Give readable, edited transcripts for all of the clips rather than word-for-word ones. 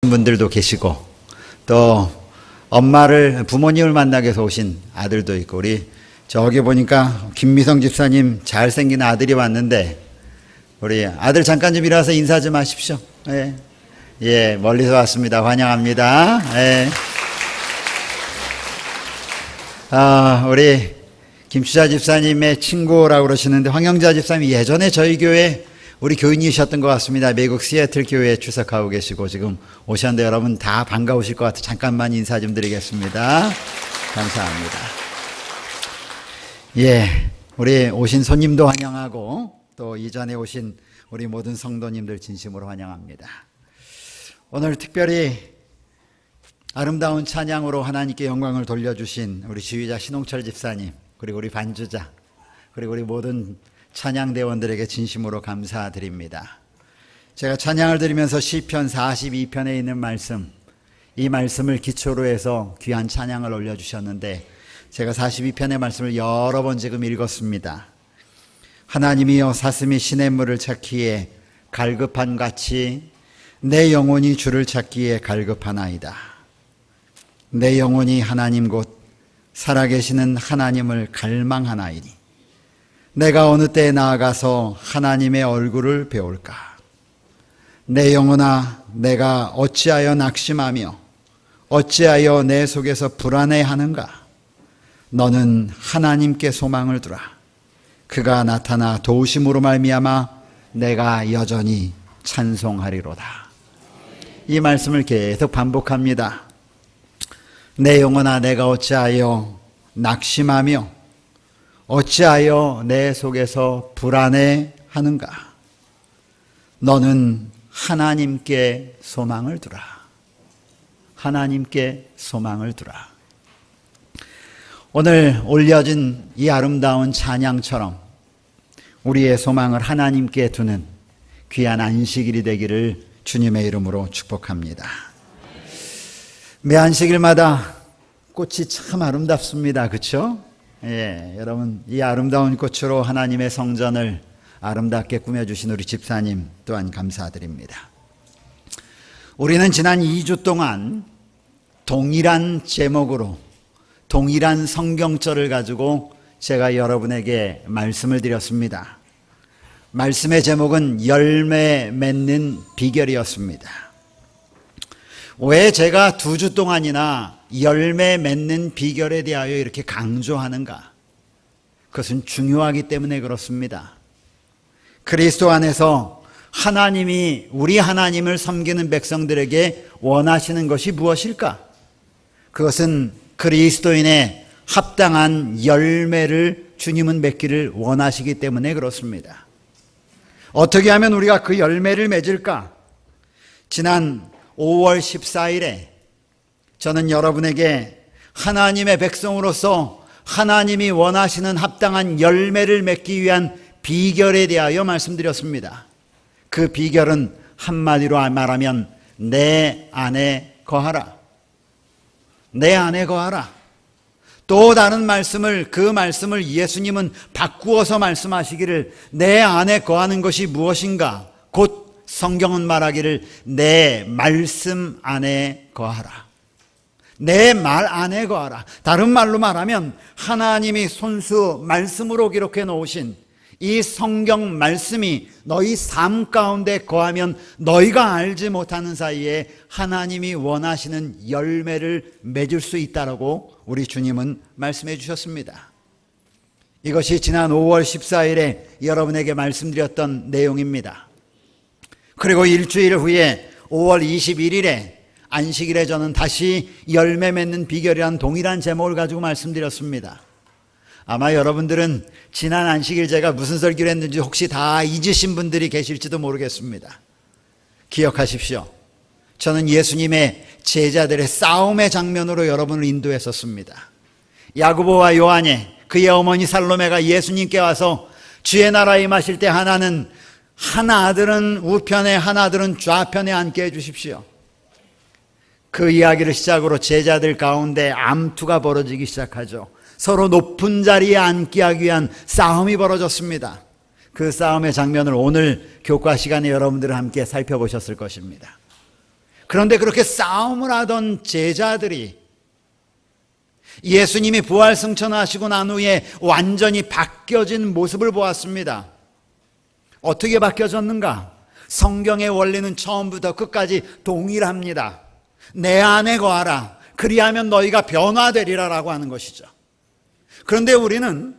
분들도 계시고 또 부모님을 만나기 위해서 오신 아들도 있고, 우리 저기 보니까 김미성 집사님 잘생긴 아들이 왔는데 우리 아들 잠깐 좀 일어나서 인사 좀 하십시오. 예, 멀리서 왔습니다. 환영합니다. 우리 김추자 집사님의 친구라고 그러시는데, 황영자 집사님이 예전에 저희 교회 우리 교인이셨던 것 같습니다. 미국 시애틀 교회에 출석하고 계시고 지금 오셨는데 여러분 다 반가우실 것 같아 잠깐만 인사 좀 드리겠습니다. 감사합니다. 우리 오신 손님도 환영하고 또 이전에 오신 우리 모든 성도님들 진심으로 환영합니다. 오늘 특별히 아름다운 찬양으로 하나님께 영광을 돌려주신 우리 지휘자 신홍철 집사님, 그리고 우리 반주자, 그리고 우리 모든 찬양대원들에게 진심으로 감사드립니다. 제가 찬양을 드리면서 시편 42편에 있는 말씀, 이 말씀을 기초로 해서 귀한 찬양을 올려주셨는데, 제가 42편의 말씀을 여러 번 지금 읽었습니다. 하나님이여 사슴이 시냇물을 찾기에 갈급한 같이 내 영혼이 주를 찾기에 갈급하나이다. 내 영혼이 하나님 곧 살아계시는 하나님을 갈망하나이니 내가 어느 때에 나아가서 하나님의 얼굴을 배울까? 내 영혼아, 내가 어찌하여 낙심하며 어찌하여 내 속에서 불안해하는가? 너는 하나님께 소망을 두라. 그가 나타나 도우심으로 말미암아 내가 여전히 찬송하리로다. 이 말씀을 계속 반복합니다. 내 영혼아, 내가 어찌하여 낙심하며 어찌하여 내 속에서 불안해하는가? 너는 하나님께 소망을 두라. 하나님께 소망을 두라. 오늘 올려진 이 아름다운 찬양처럼 우리의 소망을 하나님께 두는 귀한 안식일이 되기를 주님의 이름으로 축복합니다. 매 안식일마다 꽃이 참 아름답습니다. 그렇죠? 여러분, 이 아름다운 꽃으로 하나님의 성전을 아름답게 꾸며주신 우리 집사님 또한 감사드립니다. 우리는 지난 2주 동안 동일한 제목으로 동일한 성경절을 가지고 제가 여러분에게 말씀을 드렸습니다. 말씀의 제목은 열매 맺는 비결이었습니다. 왜 제가 2주 동안이나 열매 맺는 비결에 대하여 이렇게 강조하는가? 그것은 중요하기 때문에 그렇습니다. 그리스도 안에서 하나님이 우리 하나님을 섬기는 백성들에게 원하시는 것이 무엇일까? 그것은 그리스도인의 합당한 열매를 주님은 맺기를 원하시기 때문에 그렇습니다. 어떻게 하면 우리가 그 열매를 맺을까? 지난 5월 14일에 저는 여러분에게 하나님의 백성으로서 하나님이 원하시는 합당한 열매를 맺기 위한 비결에 대하여 말씀드렸습니다. 그 비결은 한마디로 말하면 내 안에 거하라. 내 안에 거하라. 또 다른 그 말씀을 예수님은 바꾸어서 말씀하시기를 내 안에 거하는 것이 무엇인가? 곧 성경은 말하기를 내 말씀 안에 거하라. 내 말 안에 거하라. 다른 말로 말하면 하나님이 손수 말씀으로 기록해 놓으신 이 성경 말씀이 너희 삶 가운데 거하면 너희가 알지 못하는 사이에 하나님이 원하시는 열매를 맺을 수 있다라고 우리 주님은 말씀해 주셨습니다. 이것이 지난 5월 14일에 여러분에게 말씀드렸던 내용입니다. 그리고 일주일 후에 5월 21일에 안식일에 저는 다시 열매 맺는 비결이란 동일한 제목을 가지고 말씀드렸습니다. 아마 여러분들은 지난 안식일 제가 무슨 설교를 했는지 혹시 다 잊으신 분들이 계실지도 모르겠습니다. 기억하십시오. 저는 예수님의 제자들의 싸움의 장면으로 여러분을 인도했었습니다. 야고보와 요한의 그의 어머니 살로메가 예수님께 와서 주의 나라에 임하실 때 하나는 한 아들은 우편에 한 아들은 좌편에 앉게 해주십시오. 그 이야기를 시작으로 제자들 가운데 암투가 벌어지기 시작하죠. 서로 높은 자리에 앉게 하기 위한 싸움이 벌어졌습니다. 그 싸움의 장면을 오늘 교과 시간에 여러분들과 함께 살펴보셨을 것입니다. 그런데 그렇게 싸움을 하던 제자들이 예수님이 부활 승천하시고 난 후에 완전히 바뀌어진 모습을 보았습니다. 어떻게 바뀌어졌는가? 성경의 원리는 처음부터 끝까지 동일합니다. 내 안에 거하라. 그리하면 너희가 변화되리라 라고 하는 것이죠. 그런데 우리는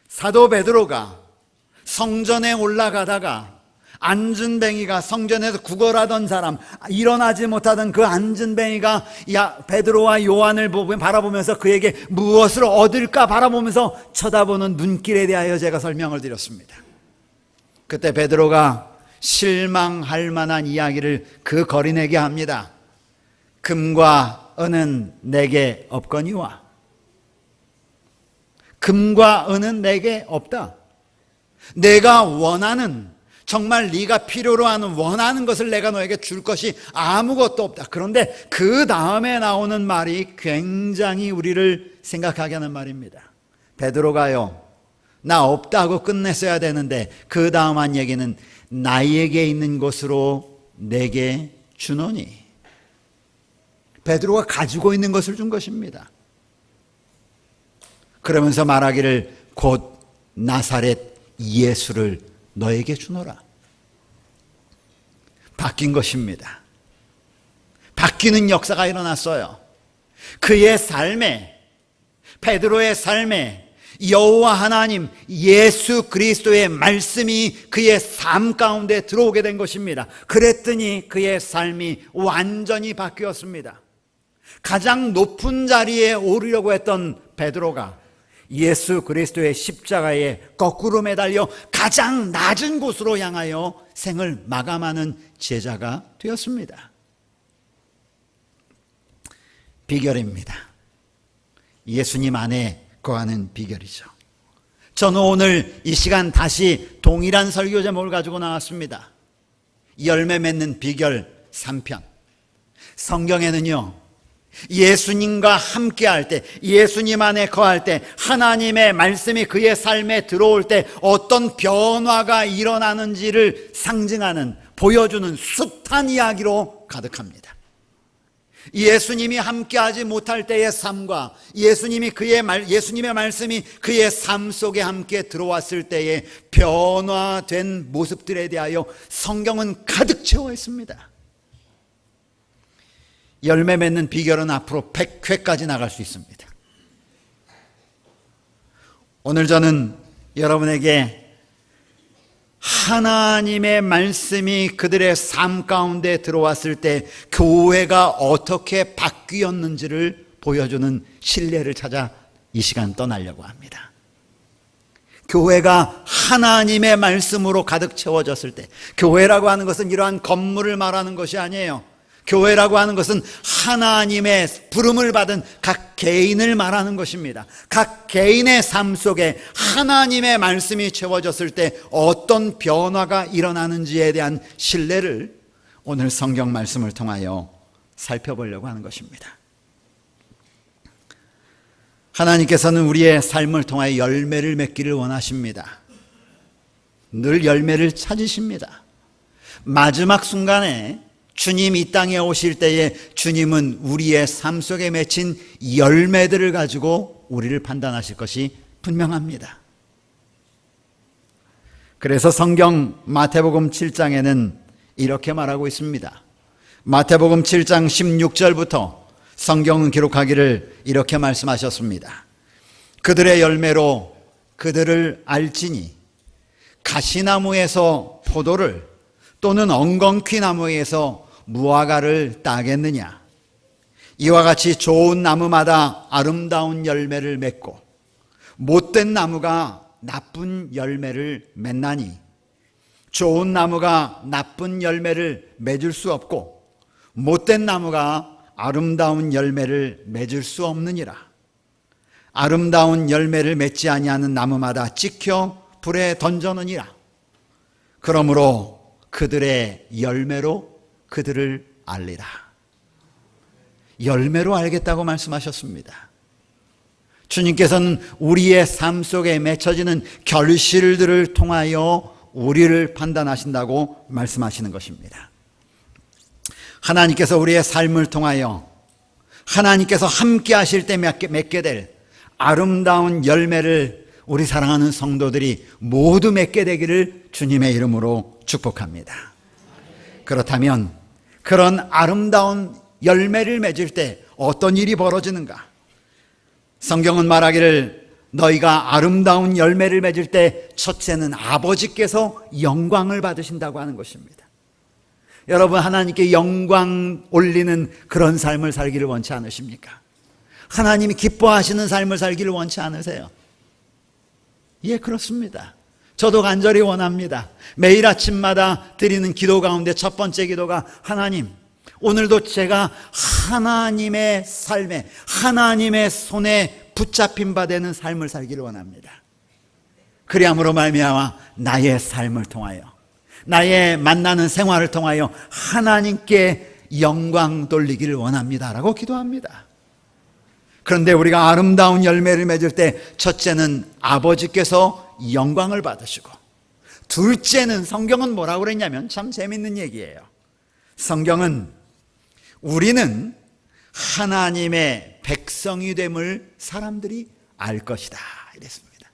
사도 베드로가 성전에 올라가다가 안진뱅이가 성전에서 구걸하던 사람, 일어나지 못하던 그 안진뱅이가 베드로와 요한을 바라보면서 그에게 무엇을 얻을까 바라보면서 쳐다보는 눈길에 대하여 제가 설명을 드렸습니다. 그때 베드로가 실망할 만한 이야기를 그 거린에게 합니다. 금과 은은 내게 없거니와. 금과 은은 내게 없다. 내가 원하는, 정말 네가 필요로 하는 원하는 것을 내가 너에게 줄 것이 아무것도 없다. 그런데 그 다음에 나오는 말이 굉장히 우리를 생각하게 하는 말입니다. 베드로가요, 나 없다고 끝냈어야 되는데 그 다음 한 얘기는 나에게 있는 것으로 내게 주노니. 베드로가 가지고 있는 것을 준 것입니다. 그러면서 말하기를 곧 나사렛 예수를 너에게 주노라. 바뀐 것입니다. 바뀌는 역사가 일어났어요. 그의 삶에, 베드로의 삶에 여호와 하나님 예수 그리스도의 말씀이 그의 삶 가운데 들어오게 된 것입니다. 그랬더니 그의 삶이 완전히 바뀌었습니다. 가장 높은 자리에 오르려고 했던 베드로가 예수 그리스도의 십자가에 거꾸로 매달려 가장 낮은 곳으로 향하여 생을 마감하는 제자가 되었습니다. 비결입니다. 예수님 안에 거하는 비결이죠. 저는 오늘 이 시간 다시 동일한 설교 제목을 가지고 나왔습니다. 열매 맺는 비결 3편. 성경에는요, 예수님과 함께할 때, 예수님 안에 거할 때, 하나님의 말씀이 그의 삶에 들어올 때 어떤 변화가 일어나는지를 상징하는, 보여주는 숱한 이야기로 가득합니다. 예수님이 함께하지 못할 때의 삶과 예수님의 말씀이 그의 삶 속에 함께 들어왔을 때의 변화된 모습들에 대하여 성경은 가득 채워 있습니다. 열매 맺는 비결은 앞으로 100회까지 나갈 수 있습니다. 오늘 저는 여러분에게 하나님의 말씀이 그들의 삶 가운데 들어왔을 때 교회가 어떻게 바뀌었는지를 보여주는 신뢰를 찾아 이 시간 떠나려고 합니다. 교회가 하나님의 말씀으로 가득 채워졌을 때, 교회라고 하는 것은 이러한 건물을 말하는 것이 아니에요. 교회라고 하는 것은 하나님의 부름을 받은 각 개인을 말하는 것입니다. 각 개인의 삶 속에 하나님의 말씀이 채워졌을 때 어떤 변화가 일어나는지에 대한 신뢰를 오늘 성경 말씀을 통하여 살펴보려고 하는 것입니다. 하나님께서는 우리의 삶을 통하여 열매를 맺기를 원하십니다. 늘 열매를 찾으십니다. 마지막 순간에 주님 이 땅에 오실 때에 주님은 우리의 삶 속에 맺힌 열매들을 가지고 우리를 판단하실 것이 분명합니다. 그래서 성경 마태복음 7장에는 이렇게 말하고 있습니다. 마태복음 7장 16절부터 성경은 기록하기를 이렇게 말씀하셨습니다. 그들의 열매로 그들을 알지니 가시나무에서 포도를 또는 엉겅퀴나무에서 무화과를 따겠느냐. 이와 같이 좋은 나무마다 아름다운 열매를 맺고 못된 나무가 나쁜 열매를 맺나니 좋은 나무가 나쁜 열매를 맺을 수 없고 못된 나무가 아름다운 열매를 맺을 수 없느니라. 아름다운 열매를 맺지 아니하는 나무마다 찍혀 불에 던져느니라. 그러므로 그들의 열매로 그들을 알리라. 열매로 알겠다고 말씀하셨습니다. 주님께서는 우리의 삶 속에 맺혀지는 결실들을 통하여 우리를 판단하신다고 말씀하시는 것입니다. 하나님께서 우리의 삶을 통하여 하나님께서 함께 하실 때 맺게 될 아름다운 열매를 우리 사랑하는 성도들이 모두 맺게 되기를 주님의 이름으로 축복합니다. 그렇다면 그런 아름다운 열매를 맺을 때 어떤 일이 벌어지는가? 성경은 말하기를 너희가 아름다운 열매를 맺을 때 첫째는 아버지께서 영광을 받으신다고 하는 것입니다. 여러분, 하나님께 영광 올리는 그런 삶을 살기를 원치 않으십니까? 하나님이 기뻐하시는 삶을 살기를 원치 않으세요? 예, 그렇습니다. 저도 간절히 원합니다. 매일 아침마다 드리는 기도 가운데 첫 번째 기도가 하나님, 오늘도 제가 하나님의 삶에, 하나님의 손에 붙잡힌 바 되는 삶을 살기를 원합니다. 그리함으로 말미암아 나의 삶을 통하여, 나의 만나는 생활을 통하여 하나님께 영광 돌리기를 원합니다라고 기도합니다. 그런데 우리가 아름다운 열매를 맺을 때 첫째는 아버지께서 영광을 받으시고, 둘째는 성경은 뭐라고 그랬냐면 참 재밌는 얘기예요. 성경은 우리는 하나님의 백성이 됨을 사람들이 알 것이다 이랬습니다.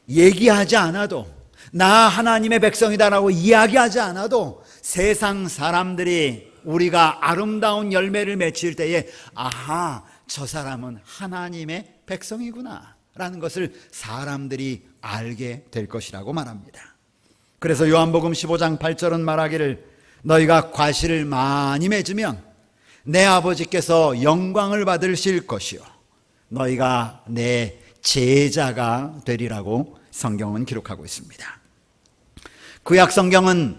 얘기하지 않아도, 나 하나님의 백성이다라고 이야기하지 않아도 세상 사람들이 우리가 아름다운 열매를 맺힐 때에 아하, 저 사람은 하나님의 백성이구나 라는 것을 사람들이 알게 될 것이라고 말합니다. 그래서 요한복음 15장 8절은 말하기를 너희가 과실을 많이 맺으면 내 아버지께서 영광을 받으실 것이요 너희가 내 제자가 되리라고 성경은 기록하고 있습니다. 구약 성경은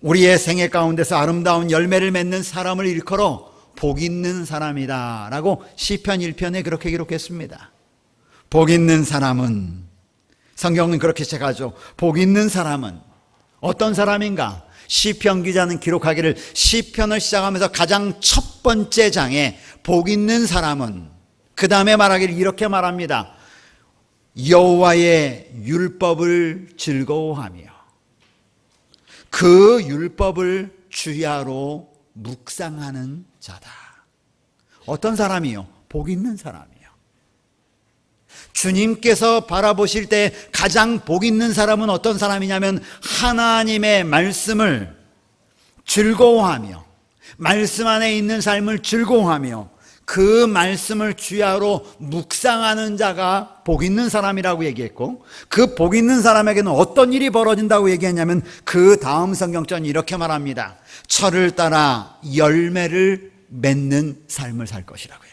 우리의 생애 가운데서 아름다운 열매를 맺는 사람을 일컬어 복 있는 사람이다 라고 시편 1편에 그렇게 기록했습니다. 복 있는 사람은, 성경은 그렇게 시작하죠. 복 있는 사람은 어떤 사람인가? 시편 기자는 기록하기를 시편을 시작하면서 가장 첫 번째 장에 복 있는 사람은, 그 다음에 말하기를 이렇게 말합니다. 여호와의 율법을 즐거워하며 그 율법을 주야로 묵상하는 자다. 어떤 사람이요? 복 있는 사람이요. 주님께서 바라보실 때 가장 복 있는 사람은 어떤 사람이냐면 하나님의 말씀을 즐거워하며, 말씀 안에 있는 삶을 즐거워하며 그 말씀을 주야로 묵상하는 자가 복 있는 사람이라고 얘기했고, 그 복 있는 사람에게는 어떤 일이 벌어진다고 얘기했냐면 그 다음 성경전 이렇게 말합니다. 철을 따라 열매를 맺는 삶을 살 것이라고요.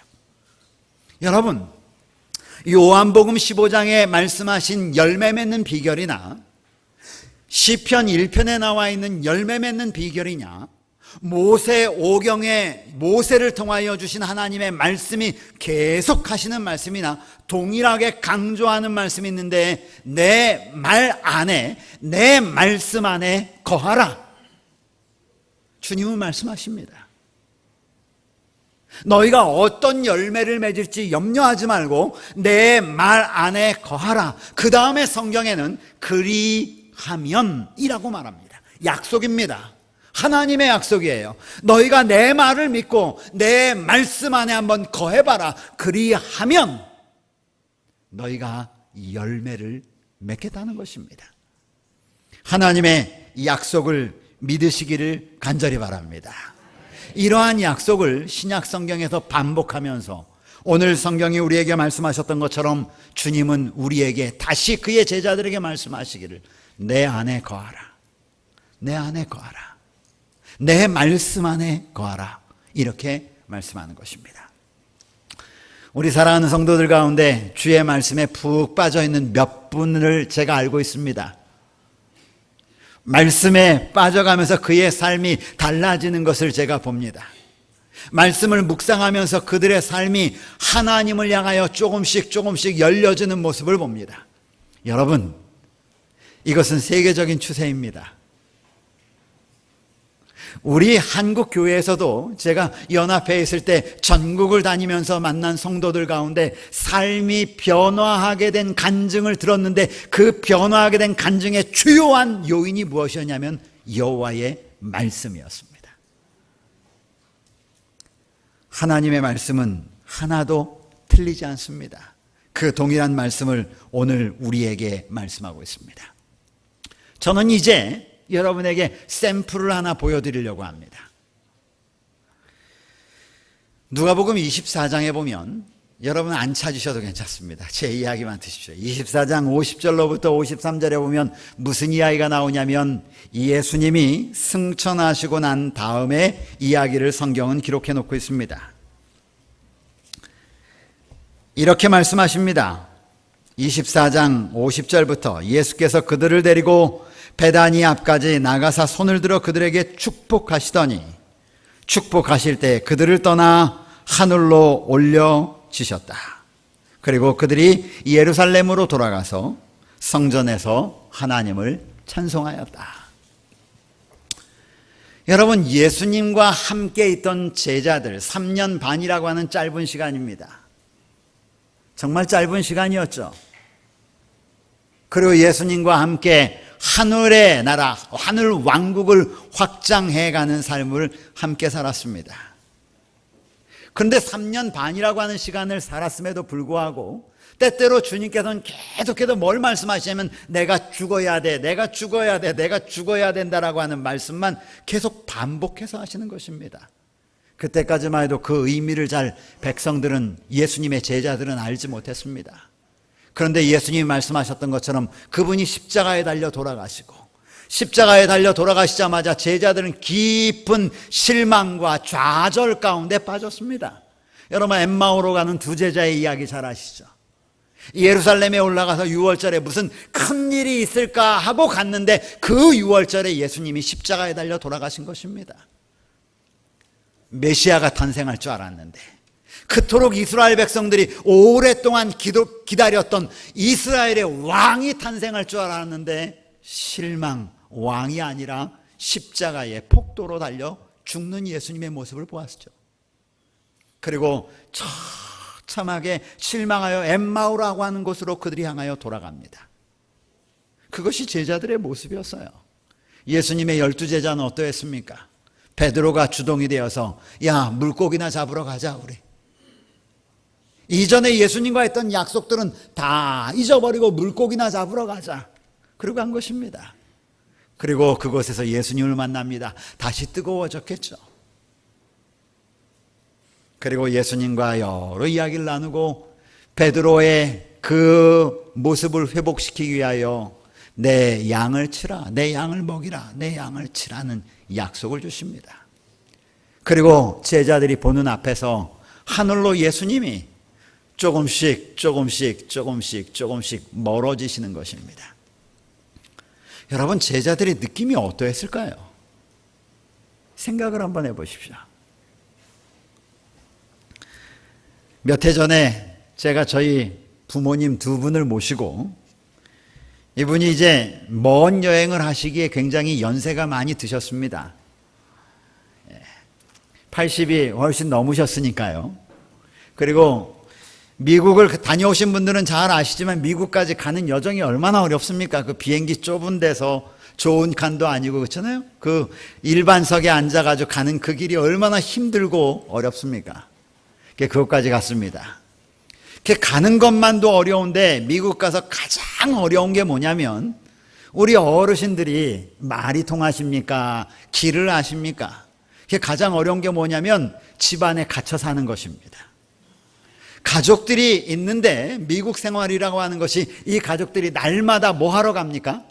여러분, 요한복음 15장에 말씀하신 열매 맺는 비결이나 시편 1편에 나와 있는 열매 맺는 비결이냐, 모세 오경에 모세를 통하여 주신 하나님의 말씀이 계속 하시는 말씀이나 동일하게 강조하는 말씀이 있는데 내 말 안에, 내 말씀 안에 거하라. 주님은 말씀하십니다. 너희가 어떤 열매를 맺을지 염려하지 말고 내 말 안에 거하라. 그 다음에 성경에는 그리하면이라고 말합니다. 약속입니다. 하나님의 약속이에요. 너희가 내 말을 믿고 내 말씀 안에 한번 거해봐라. 그리하면 너희가 열매를 맺겠다는 것입니다. 하나님의 약속을 믿으시기를 간절히 바랍니다. 이러한 약속을 신약 성경에서 반복하면서 오늘 성경이 우리에게 말씀하셨던 것처럼 주님은 우리에게 다시 그의 제자들에게 말씀하시기를 내 안에 거하라. 내 안에 거하라. 내 말씀 안에 거하라. 이렇게 말씀하는 것입니다. 우리 사랑하는 성도들 가운데 주의 말씀에 푹 빠져있는 몇 분을 제가 알고 있습니다. 말씀에 빠져가면서 그의 삶이 달라지는 것을 제가 봅니다. 말씀을 묵상하면서 그들의 삶이 하나님을 향하여 조금씩 열려지는 모습을 봅니다. 여러분, 이것은 세계적인 추세입니다. 우리 한국 교회에서도 제가 연합회에 있을 때 전국을 다니면서 만난 성도들 가운데 삶이 변화하게 된 간증을 들었는데 그 변화하게 된 간증의 주요한 요인이 무엇이었냐면 여호와의 말씀이었습니다. 하나님의 말씀은 하나도 틀리지 않습니다. 그 동일한 말씀을 오늘 우리에게 말씀하고 있습니다. 저는 이제 여러분에게 샘플을 하나 보여드리려고 합니다. 누가복음 24장에 보면 여러분 안 찾으셔도 괜찮습니다. 제 이야기만 드십시오. 24장 50절로부터 53절에 보면 무슨 이야기가 나오냐면 예수님이 승천하시고 난 다음에 이야기를 성경은 기록해 놓고 있습니다. 이렇게 말씀하십니다. 24장 50절부터 예수께서 그들을 데리고 베다니 앞까지 나가사 손을 들어 그들에게 축복하시더니 축복하실 때 그들을 떠나 하늘로 올려지셨다. 그리고 그들이 예루살렘으로 돌아가서 성전에서 하나님을 찬송하였다. 여러분, 예수님과 함께 있던 제자들 3년 반이라고 하는 짧은 시간입니다. 정말 짧은 시간이었죠. 그리고 예수님과 함께 하늘의 나라, 하늘 왕국을 확장해가는 삶을 함께 살았습니다. 그런데 3년 반이라고 하는 시간을 살았음에도 불구하고 때때로 주님께서는 계속해서 뭘 말씀하시냐면 내가 죽어야 돼, 내가 죽어야 돼, 내가 죽어야 된다라고 하는 말씀만 계속 반복해서 하시는 것입니다. 그때까지만 해도 그 의미를 잘 백성들은, 예수님의 제자들은 알지 못했습니다. 그런데 예수님이 말씀하셨던 것처럼 그분이 십자가에 달려 돌아가시고 십자가에 달려 돌아가시자마자 제자들은 깊은 실망과 좌절 가운데 빠졌습니다. 여러분, 엠마오로 가는 두 제자의 이야기 잘 아시죠? 예루살렘에 올라가서 유월절에 무슨 큰일이 있을까 하고 갔는데 그 유월절에 예수님이 십자가에 달려 돌아가신 것입니다. 메시아가 탄생할 줄 알았는데, 그토록 이스라엘 백성들이 오랫동안 기다렸던 이스라엘의 왕이 탄생할 줄 알았는데 실망, 왕이 아니라 십자가에 폭도로 달려 죽는 예수님의 모습을 보았죠. 그리고 처참하게 실망하여 엠마오라고 하는 곳으로 그들이 향하여 돌아갑니다. 그것이 제자들의 모습이었어요. 예수님의 12제자는 어떠했습니까? 베드로가 주동이 되어서 야, 물고기나 잡으러 가자 우리. 이전에 예수님과 했던 약속들은 다 잊어버리고 물고기나 잡으러 가자. 그러고 간 것입니다. 그리고 그곳에서 예수님을 만납니다. 다시 뜨거워졌겠죠. 그리고 예수님과 여러 이야기를 나누고 베드로의 그 모습을 회복시키기 위하여 내 양을 치라, 내 양을 먹이라, 내 양을 치라는 약속을 주십니다. 그리고 제자들이 보는 앞에서 하늘로 예수님이 조금씩 멀어지시는 것입니다. 여러분, 제자들의 느낌이 어떠했을까요? 생각을 한번 해보십시오. 몇 해 전에 제가 저희 부모님 두 분을 모시고, 이분이 이제 먼 여행을 하시기에 굉장히 연세가 많이 드셨습니다. 80이 훨씬 넘으셨으니까요. 그리고 미국을 다녀오신 분들은 잘 아시지만 미국까지 가는 여정이 얼마나 어렵습니까? 그 비행기 좁은 데서 좋은 칸도 아니고 그렇잖아요. 그 일반석에 앉아가지고 가는 그 길이 얼마나 힘들고 어렵습니까? 그것까지 갔습니다. 가는 것만도 어려운데 미국 가서 가장 어려운 게 뭐냐면 우리 어르신들이 말이 통하십니까? 길을 아십니까? 가장 어려운 게 뭐냐면 집안에 갇혀 사는 것입니다. 가족들이 있는데 미국 생활이라고 하는 것이 이 가족들이 날마다 뭐 하러 갑니까?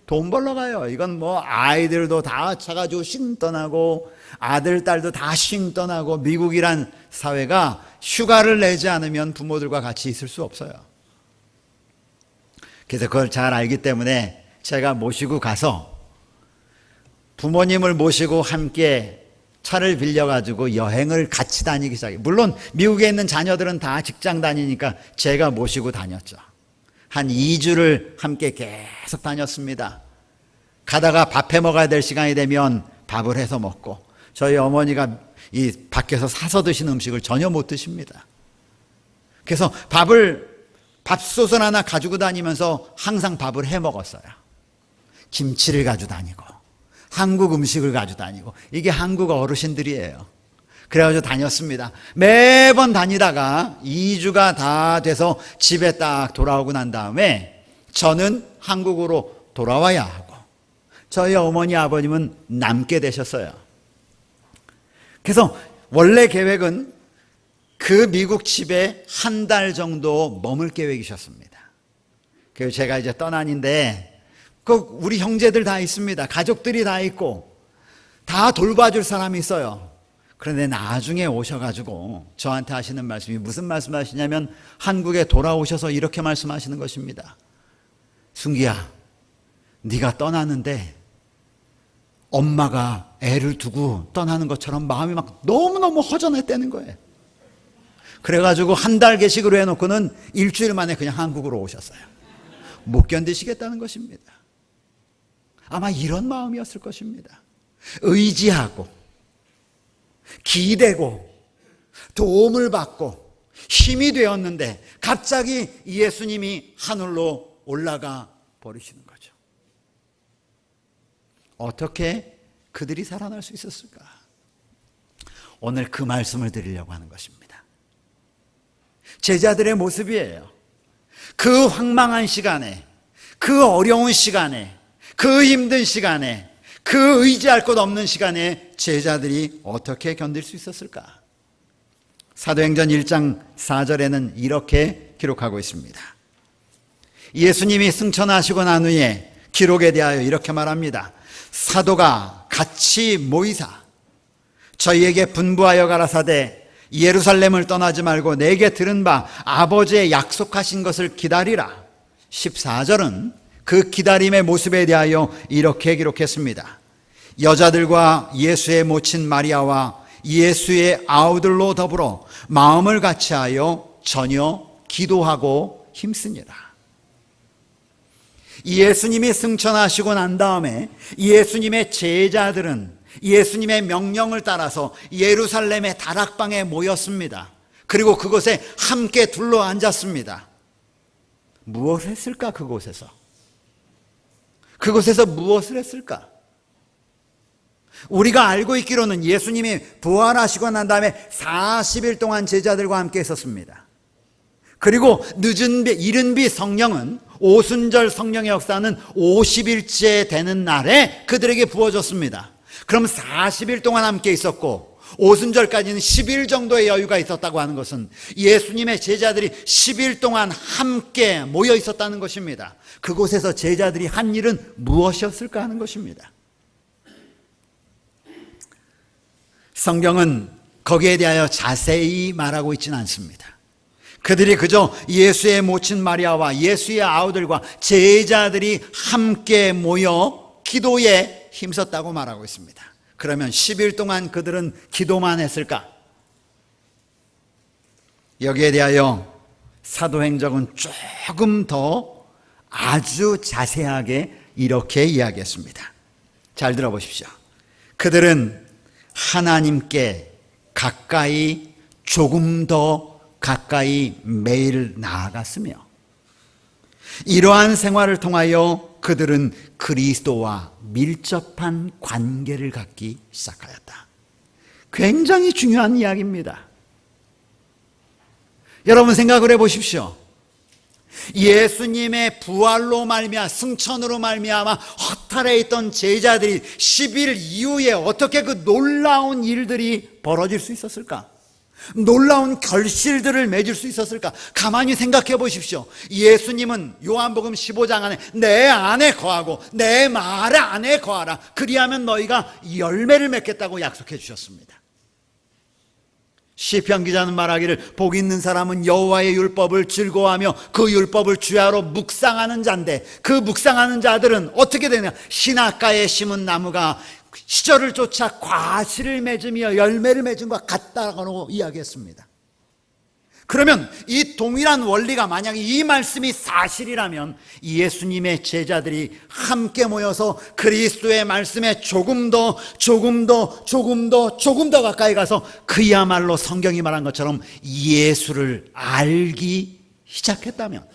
돈 벌러 가요. 이건 뭐 아이들도 다 차가지고 싱 떠나고 아들, 딸도 다 싱 떠나고 미국이란 사회가 휴가를 내지 않으면 부모들과 같이 있을 수 없어요. 그래서 그걸 잘 알기 때문에 제가 모시고 가서 부모님을 모시고 함께 차를 빌려가지고 여행을 같이 다니기 시작해요. 물론 미국에 있는 자녀들은 다 직장 다니니까 제가 모시고 다녔죠. 한 2주를 함께 계속 다녔습니다. 가다가 밥 해 먹어야 될 시간이 되면 밥을 해서 먹고, 저희 어머니가 이 밖에서 사서 드시는 음식을 전혀 못 드십니다. 그래서 밥솥을 하나 가지고 다니면서 항상 밥을 해 먹었어요. 김치를 가지고 다니고 한국 음식을 가지고 다니고, 이게 한국 어르신들이에요. 그래가지고 다녔습니다. 매번 다니다가 2주가 다 돼서 집에 딱 돌아오고 난 다음에 저는 한국으로 돌아와야 하고 저희 어머니 아버님은 남게 되셨어요. 그래서 원래 계획은 그 미국 집에 한 달 정도 머물 계획이셨습니다. 그래서 제가 이제 떠나는데 우리 형제들 다 있습니다. 가족들이 다 있고 다 돌봐줄 사람이 있어요. 그런데 나중에 오셔가지고 저한테 하시는 말씀이 무슨 말씀하시냐면 한국에 돌아오셔서 이렇게 말씀하시는 것입니다. 순기야, 네가 떠나는데 엄마가 애를 두고 떠나는 것처럼 마음이 막 너무너무 허전했다는 거예요. 그래가지고 한 달 계식으로 해놓고는 일주일 만에 그냥 한국으로 오셨어요. 못 견디시겠다는 것입니다. 아마 이런 마음이었을 것입니다. 의지하고 기대고 도움을 받고 힘이 되었는데 갑자기 예수님이 하늘로 올라가 버리시는 거죠. 어떻게 그들이 살아날 수 있었을까? 오늘 그 말씀을 드리려고 하는 것입니다. 제자들의 모습이에요. 그 황망한 시간에, 그 어려운 시간에, 그 힘든 시간에, 그 의지할 것 없는 시간에 제자들이 어떻게 견딜 수 있었을까? 사도행전 1장 4절에는 이렇게 기록하고 있습니다. 예수님이 승천하시고 난 후에 기록에 대하여 이렇게 말합니다. 사도가 같이 모이사 저희에게 분부하여 가라사대 예루살렘을 떠나지 말고 내게 들은 바 아버지의 약속하신 것을 기다리라. 14절은 그 기다림의 모습에 대하여 이렇게 기록했습니다. 여자들과 예수의 모친 마리아와 예수의 아우들로 더불어 마음을 같이하여 전혀 기도하고 힘쓰니라. 예수님이 승천하시고 난 다음에 예수님의 제자들은 예수님의 명령을 따라서 예루살렘의 다락방에 모였습니다. 그리고 그곳에 함께 둘러앉았습니다. 무엇을 했을까? 그곳에서 무엇을 했을까? 우리가 알고 있기로는 예수님이 부활하시고 난 다음에 40일 동안 제자들과 함께 있었습니다. 그리고 이른 비 성령은 오순절 성령의 역사는 50일째 되는 날에 그들에게 부어졌습니다. 그럼 40일 동안 함께 있었고 오순절까지는 10일 정도의 여유가 있었다고 하는 것은 예수님의 제자들이 10일 동안 함께 모여 있었다는 것입니다. 그곳에서 제자들이 한 일은 무엇이었을까 하는 것입니다. 성경은 거기에 대하여 자세히 말하고 있지는 않습니다. 그들이 그저 예수의 모친 마리아와 예수의 아우들과 제자들이 함께 모여 기도에 힘썼다고 말하고 있습니다. 그러면 10일 동안 그들은 기도만 했을까? 여기에 대하여 사도행전은 조금 더 아주 자세하게 이렇게 이야기했습니다. 잘 들어보십시오. 그들은 하나님께 가까이, 조금 더 가까이 매일 나아갔으며 이러한 생활을 통하여 그들은 그리스도와 밀접한 관계를 갖기 시작하였다. 굉장히 중요한 이야기입니다. 여러분 생각을 해보십시오. 예수님의 부활로 말미암아 승천으로 말미암아 허탈해 있던 제자들이 10일 이후에 어떻게 그 놀라운 일들이 벌어질 수 있었을까? 놀라운 결실들을 맺을 수 있었을까? 가만히 생각해 보십시오. 예수님은 요한복음 15장 안에 내 안에 거하고 내 말 안에 거하라. 그리하면 너희가 열매를 맺겠다고 약속해 주셨습니다. 시편 기자는 말하기를 복 있는 사람은 여호와의 율법을 즐거워하며 그 율법을 주야로 묵상하는 자인데 그 묵상하는 자들은 어떻게 되냐? 시냇가에 심은 나무가 시절을 쫓아 과실을 맺으며 열매를 맺은 것 같다고 이야기했습니다. 그러면 이 동일한 원리가 만약에 이 말씀이 사실이라면 예수님의 제자들이 함께 모여서 그리스도의 말씀에 조금 더 가까이 가서 그야말로 성경이 말한 것처럼 예수를 알기 시작했다면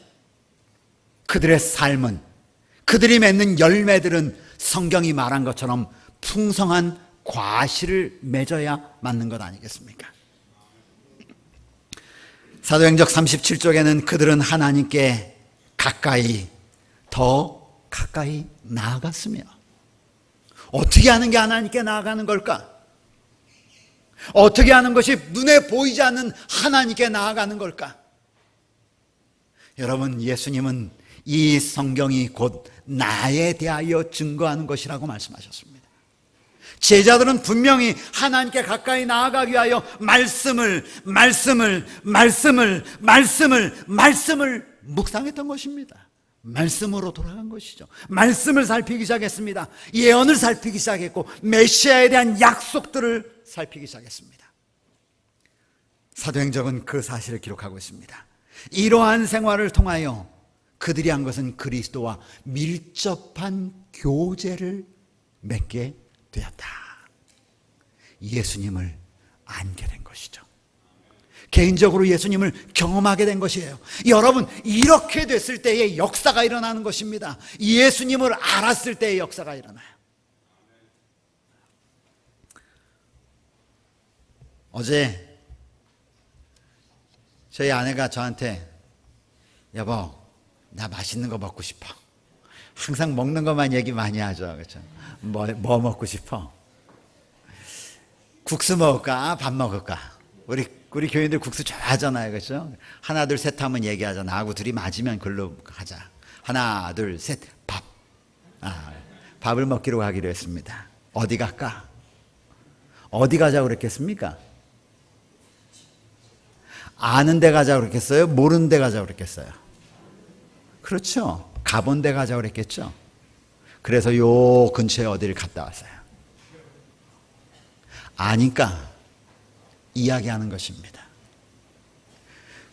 그들의 삶은, 그들이 맺는 열매들은 성경이 말한 것처럼 풍성한 과실을 맺어야 맞는 것 아니겠습니까? 사도행적 37쪽에는 그들은 하나님께 더 가까이 나아갔으며, 어떻게 하는 게 하나님께 나아가는 걸까? 어떻게 하는 것이 눈에 보이지 않는 하나님께 나아가는 걸까? 여러분, 예수님은 이 성경이 곧 나에 대하여 증거하는 것이라고 말씀하셨습니다. 제자들은 분명히 하나님께 가까이 나아가기 위하여 말씀을 묵상했던 것입니다. 말씀으로 돌아간 것이죠. 말씀을 살피기 시작했습니다. 예언을 살피기 시작했고 메시아에 대한 약속들을 살피기 시작했습니다. 사도행적은 그 사실을 기록하고 있습니다. 이러한 생활을 통하여 그들이 한 것은 그리스도와 밀접한 교제를 맺게 되었다. 예수님을 알게 된 것이죠. 개인적으로 예수님을 경험하게 된 것이에요. 여러분, 이렇게 됐을 때의 역사가 일어나는 것입니다. 예수님을 알았을 때의 역사가 일어나요. 어제 저희 아내가 저한테, 여보, 나 맛있는 거 먹고 싶어. 항상 먹는 것만 얘기 많이 하죠. 그렇죠? 뭐 먹고 싶어? 국수 먹을까? 밥 먹을까? 우리 교인들 국수 좋아하잖아요. 그렇죠? 하나, 둘, 셋 하면 얘기하자. 나하고 둘이 맞으면 글로 가자. 하나, 둘, 셋, 밥. 밥을 먹기로 하기로 했습니다. 어디 갈까? 어디 가자고 그랬겠습니까? 아는 데 가자고 그랬겠어요? 모르는 데 가자고 그랬겠어요? 그렇죠. 가본 데 가자고 그랬겠죠. 그래서 요 근처에 어디를 갔다 왔어요. 아니까 이야기하는 것입니다.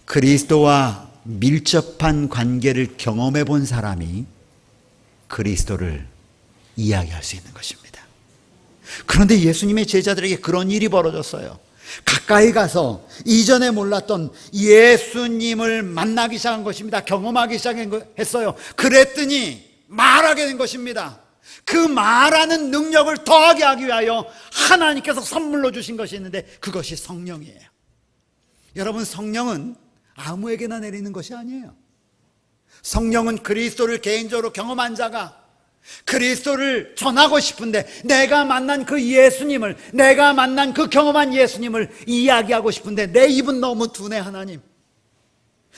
그리스도와 밀접한 관계를 경험해 본 사람이 그리스도를 이야기할 수 있는 것입니다. 그런데 예수님의 제자들에게 그런 일이 벌어졌어요. 가까이 가서 이전에 몰랐던 예수님을 만나기 시작한 것입니다. 경험하기 시작했어요. 그랬더니 말하게 된 것입니다. 그 말하는 능력을 더하게 하기 위하여 하나님께서 선물로 주신 것이 있는데 그것이 성령이에요. 여러분, 성령은 아무에게나 내리는 것이 아니에요. 성령은 그리스도를 개인적으로 경험한 자가 그리스도를 전하고 싶은데, 내가 만난 그 예수님을, 내가 만난 그 경험한 예수님을 이야기하고 싶은데 내 입은 너무 둔해. 하나님,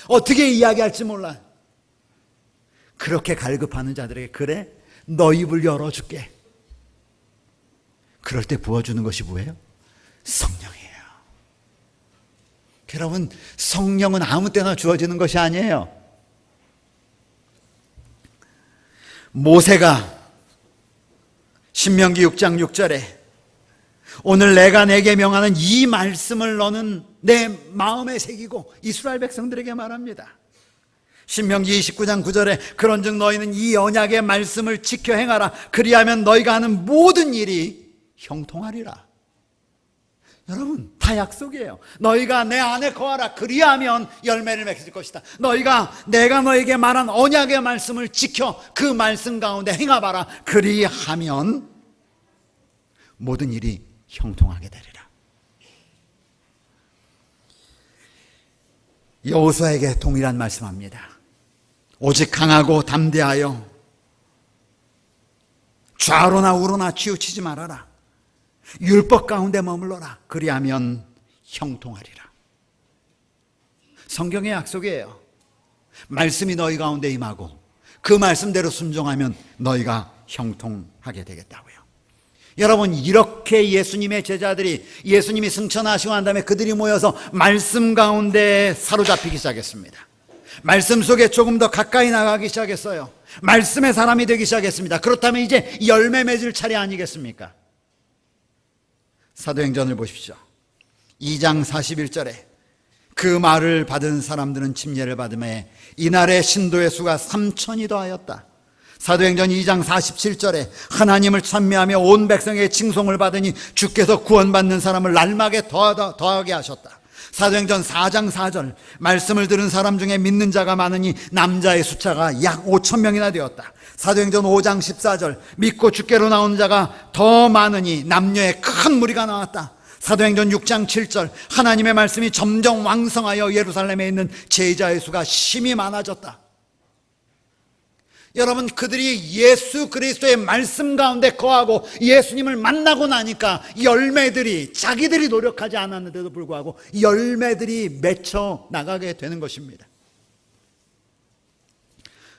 어떻게 이야기할지 몰라. 그렇게 갈급하는 자들에게, 그래, 너 입을 열어줄게. 그럴 때 부어주는 것이 뭐예요? 성령이에요. 여러분, 성령은 아무 때나 주어지는 것이 아니에요. 모세가 신명기 6장 6절에 오늘 내가 내게 명하는 이 말씀을 너는 내 마음에 새기고 이스라엘 백성들에게 말합니다. 신명기 29장 9절에 그런즉 너희는 이 언약의 말씀을 지켜 행하라. 그리하면 너희가 하는 모든 일이 형통하리라. 여러분, 다 약속이에요. 너희가 내 안에 거하라. 그리하면 열매를 맺을 것이다. 내가 너에게 말한 언약의 말씀을 지켜 그 말씀 가운데 행하봐라. 그리하면 모든 일이 형통하게 되리라. 여호수아에게 동일한 말씀합니다. 오직 강하고 담대하여 좌로나 우로나 치우치지 말아라. 율법 가운데 머물러라. 그리하면 형통하리라. 성경의 약속이에요. 말씀이 너희 가운데 임하고 그 말씀대로 순종하면 너희가 형통하게 되겠다고요. 여러분, 이렇게 예수님의 제자들이, 예수님이 승천하시고 난 다음에 그들이 모여서 말씀 가운데 사로잡히기 시작했습니다. 말씀 속에 조금 더 가까이 나가기 시작했어요. 말씀의 사람이 되기 시작했습니다. 그렇다면 이제 열매 맺을 차례 아니겠습니까? 사도행전을 보십시오. 2장 41절에 그 말을 받은 사람들은 침례를 받음에 이날의 신도의 수가 3,000이 더하였다. 사도행전 2장 47절에 하나님을 찬미하며 온 백성의 칭송을 받으니 주께서 구원받는 사람을 날마게 더하게 하셨다. 사도행전 4장 4절 말씀을 들은 사람 중에 믿는 자가 많으니 남자의 숫자가 약 5,000명이나 되었다. 사도행전 5장 14절, 믿고 주께로 나오는 자가 더 많으니 남녀의 큰 무리가 나왔다. 사도행전 6장 7절, 하나님의 말씀이 점점 왕성하여 예루살렘에 있는 제자의 수가 심히 많아졌다. 여러분, 그들이 예수 그리스도의 말씀 가운데 거하고 예수님을 만나고 나니까 열매들이, 자기들이 노력하지 않았는데도 불구하고 열매들이 맺혀 나가게 되는 것입니다.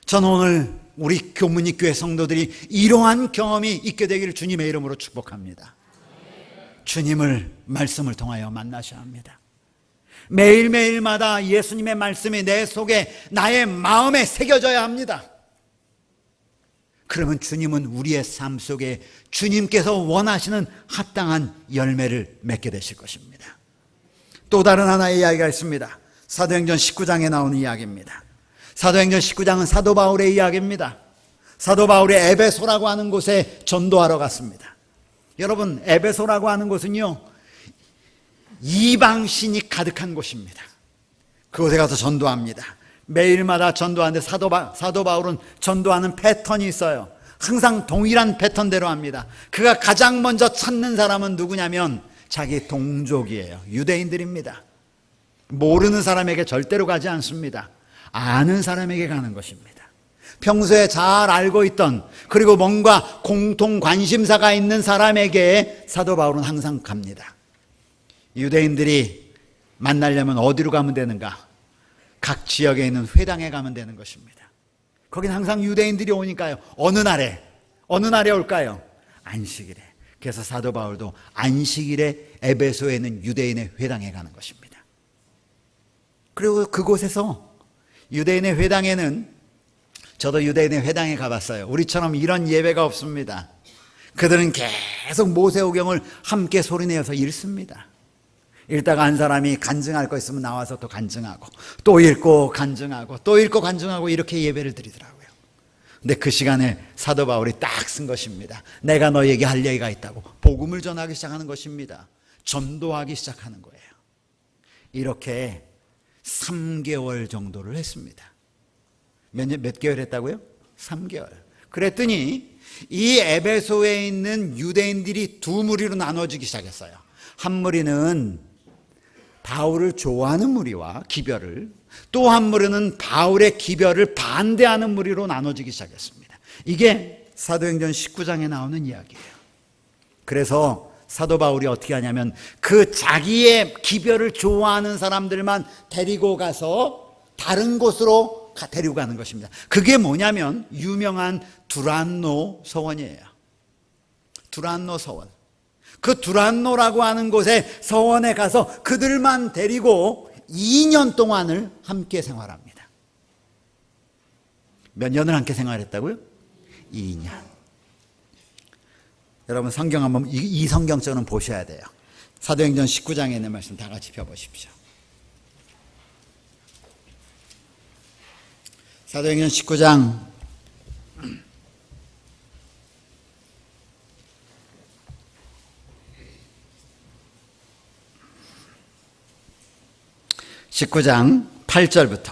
저는 오늘 우리 교문익교회 성도들이 이러한 경험이 있게 되기를 주님의 이름으로 축복합니다. 주님을 말씀을 통하여 만나셔야 합니다. 매일매일마다 예수님의 말씀이 내 속에, 나의 마음에 새겨져야 합니다. 그러면 주님은 우리의 삶 속에 주님께서 원하시는 합당한 열매를 맺게 되실 것입니다. 또 다른 하나의 이야기가 있습니다. 사도행전 19장에 나오는 이야기입니다. 사도행전 19장은 사도 바울의 이야기입니다. 사도 바울이 에베소라고 하는 곳에 전도하러 갔습니다. 여러분, 에베소라고 하는 곳은요, 이방신이 가득한 곳입니다. 그곳에 가서 전도합니다. 매일마다 전도하는데 사도 바울은 전도하는 패턴이 있어요. 항상 동일한 패턴대로 합니다. 그가 가장 먼저 찾는 사람은 누구냐면 자기 동족이에요. 유대인들입니다. 모르는 사람에게 절대로 가지 않습니다. 아는 사람에게 가는 것입니다. 평소에 잘 알고 있던, 그리고 뭔가 공통 관심사가 있는 사람에게 사도 바울은 항상 갑니다. 유대인들이 만나려면 어디로 가면 되는가? 각 지역에 있는 회당에 가면 되는 것입니다. 거긴 항상 유대인들이 오니까요. 어느 날에 올까요? 안식일에. 그래서 사도 바울도 안식일에 에베소에 있는 유대인의 회당에 가는 것입니다. 그리고 그곳에서 유대인의 회당에는, 저도 유대인의 회당에 가봤어요. 우리처럼 이런 예배가 없습니다. 그들은 계속 모세오경을 함께 소리내어서 읽습니다. 읽다가 한 사람이 간증할 거 있으면 나와서 또 간증하고, 또 읽고 간증하고, 또 읽고 간증하고, 이렇게 예배를 드리더라고요. 근데 그 시간에 사도 바울이 딱 쓴 것입니다. 내가 너에게 할 얘기가 있다고 복음을 전하기 시작하는 것입니다. 전도하기 시작하는 거예요. 이렇게 3개월 정도를 했습니다. 몇 개월 했다고요? 3개월. 그랬더니 이 에베소에 있는 유대인들이 두 무리로 나눠지기 시작했어요. 한 무리는 바울을 좋아하는 무리와 기별을, 또 한 무리는 바울의 기별을 반대하는 무리로 나눠지기 시작했습니다. 이게 사도행전 19장에 나오는 이야기예요. 그래서 사도 바울이 어떻게 하냐면 그 자기의 기별을 좋아하는 사람들만 데리고 가서 다른 곳으로 데리고 가는 것입니다. 그게 뭐냐면 유명한 두란노 서원이에요. 두란노 서원. 그 두란노라고 하는 곳에 서원에 가서 그들만 데리고 2년 동안을 함께 생활합니다. 몇 년을 함께 생활했다고요? 2년. 여러분, 성경 한번, 이 성경처럼 보셔야 돼요. 사도행전 19장에 있는 말씀 다 같이 펴보십시오. 사도행전 19장 8절부터.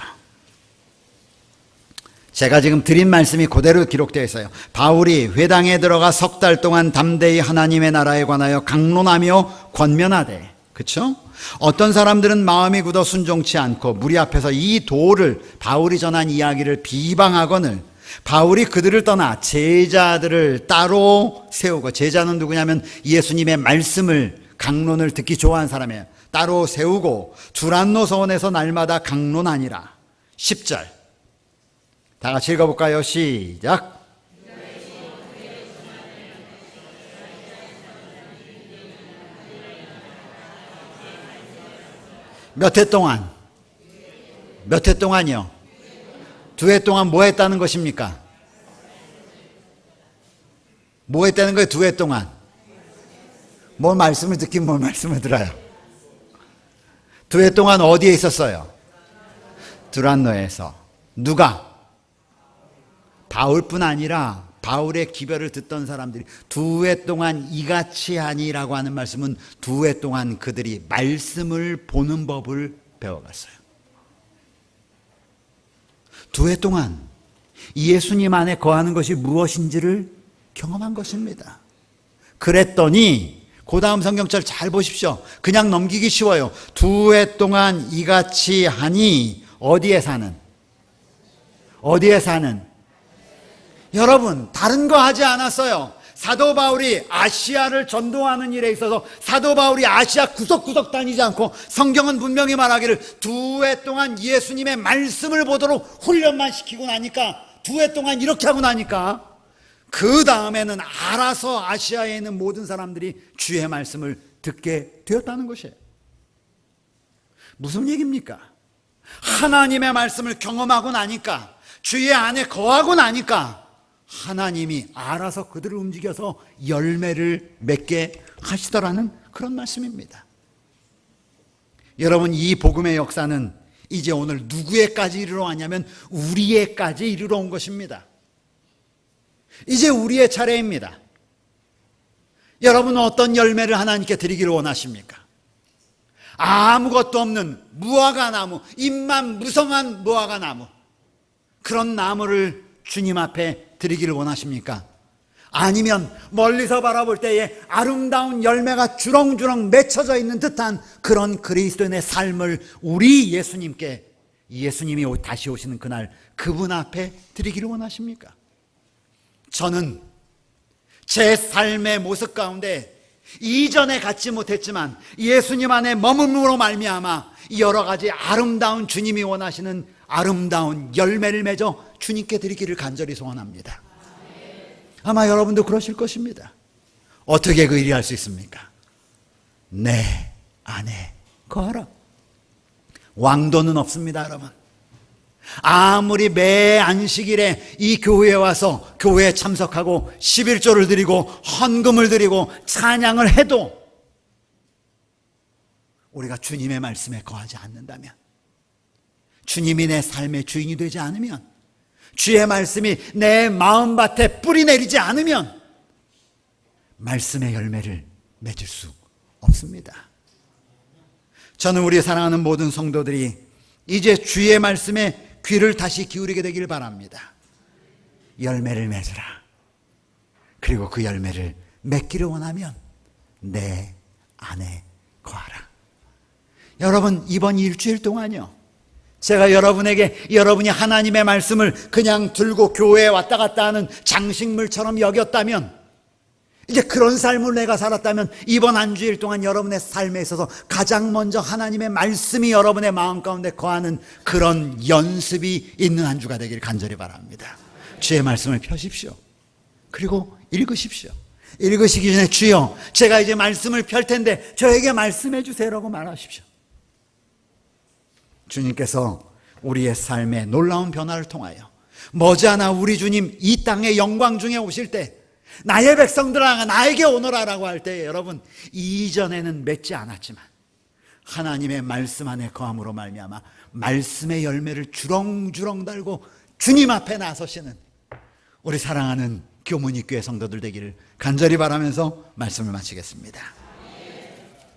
제가 지금 드린 말씀이 그대로 기록되어 있어요. 바울이 회당에 들어가 3달 동안 담대히 하나님의 나라에 관하여 강론하며 권면하되, 그렇죠? 어떤 사람들은 마음이 굳어 순종치 않고 무리 앞에서 이 도를, 바울이 전한 이야기를 비방하거늘 바울이 그들을 떠나 제자들을 따로 세우고, 제자는 누구냐면 예수님의 말씀을, 강론을 듣기 좋아하는 사람이에요. 따로 세우고 두란노 서원에서 날마다 강론하니라. 10절 다 같이 읽어볼까요? 시작. 몇 해 동안? 몇 해 동안이요? 2해 동안 뭐 했다는 것입니까? 뭐 했다는 거예요? 2해 동안 뭘 말씀을 듣긴 뭘 말씀을 들어요? 2해 동안 어디에 있었어요? 두란노에서. 누가? 바울뿐 아니라 바울의 기별을 듣던 사람들이 2해 동안 이같이 하니라고 하는 말씀은 2해 동안 그들이 말씀을 보는 법을 배워갔어요. 2해 동안 예수님 안에 거하는 것이 무엇인지를 경험한 것입니다. 그랬더니 그 다음 성경절 잘 보십시오. 그냥 넘기기 쉬워요. 2해 동안 이같이 하니 어디에 사는? 여러분, 다른 거 하지 않았어요. 사도 바울이 아시아를 전도하는 일에 있어서 사도 바울이 아시아 구석구석 다니지 않고 성경은 분명히 말하기를 2해 동안 예수님의 말씀을 보도록 훈련만 시키고 나니까 2해 동안 이렇게 하고 나니까 그 다음에는 알아서 아시아에 있는 모든 사람들이 주의 말씀을 듣게 되었다는 것이에요. 무슨 얘기입니까? 하나님의 말씀을 경험하고 나니까, 주의 안에 거하고 나니까 하나님이 알아서 그들을 움직여서 열매를 맺게 하시더라는 그런 말씀입니다. 여러분, 이 복음의 역사는 이제 오늘 누구에까지 이르러 왔냐면 우리에까지 이르러 온 것입니다. 이제 우리의 차례입니다. 여러분은 어떤 열매를 하나님께 드리기를 원하십니까? 아무것도 없는 무화과 나무, 잎만 무성한 무화과 나무, 그런 나무를 주님 앞에 드리기를 원하십니까? 아니면 멀리서 바라볼 때에 아름다운 열매가 주렁주렁 맺혀져 있는 듯한 그런 그리스도인의 삶을 우리 예수님께, 예수님이 다시 오시는 그날 그분 앞에 드리기를 원하십니까? 저는 제 삶의 모습 가운데 이전에 갖지 못했지만 예수님 안에 머물므로 말미암아 여러 가지 아름다운 주님이 원하시는 아름다운 열매를 맺어 주님께 드리기를 간절히 소원합니다. 아마 여러분도 그러실 것입니다. 어떻게 그 일이 할 수 있습니까? 내 안에 거하라. 왕도는 없습니다, 여러분. 아무리 매 안식일에 이 교회에 와서 교회에 참석하고 11조를 드리고 헌금을 드리고 찬양을 해도 우리가 주님의 말씀에 거하지 않는다면, 주님이 내 삶의 주인이 되지 않으면, 주의 말씀이 내 마음밭에 뿌리 내리지 않으면 말씀의 열매를 맺을 수 없습니다. 저는 우리 사랑하는 모든 성도들이 이제 주의 말씀에 귀를 다시 기울이게 되길 바랍니다. 열매를 맺으라. 그리고 그 열매를 맺기를 원하면 내 안에 거하라. 여러분, 이번 일주일 동안요, 제가 여러분에게 여러분이 하나님의 말씀을 그냥 들고 교회에 왔다 갔다 하는 장식물처럼 여겼다면, 이제 그런 삶을 내가 살았다면 이번 한 주일 동안 여러분의 삶에 있어서 가장 먼저 하나님의 말씀이 여러분의 마음 가운데 거하는 그런 연습이 있는 한 주가 되길 간절히 바랍니다. 주의 말씀을 펴십시오. 그리고 읽으십시오. 읽으시기 전에 주여, 제가 이제 말씀을 펼 텐데 저에게 말씀해 주세요라고 말하십시오. 주님께서 우리의 삶에 놀라운 변화를 통하여 머지않아 우리 주님 이 땅의 영광 중에 오실 때 나의 백성들아 나에게 오너라라고 할 때, 여러분, 이전에는 맺지 않았지만 하나님의 말씀 안에 거함으로 말미암아 말씀의 열매를 주렁주렁 달고 주님 앞에 나서시는 우리 사랑하는 교문이 교회 성도들 되기를 간절히 바라면서 말씀을 마치겠습니다.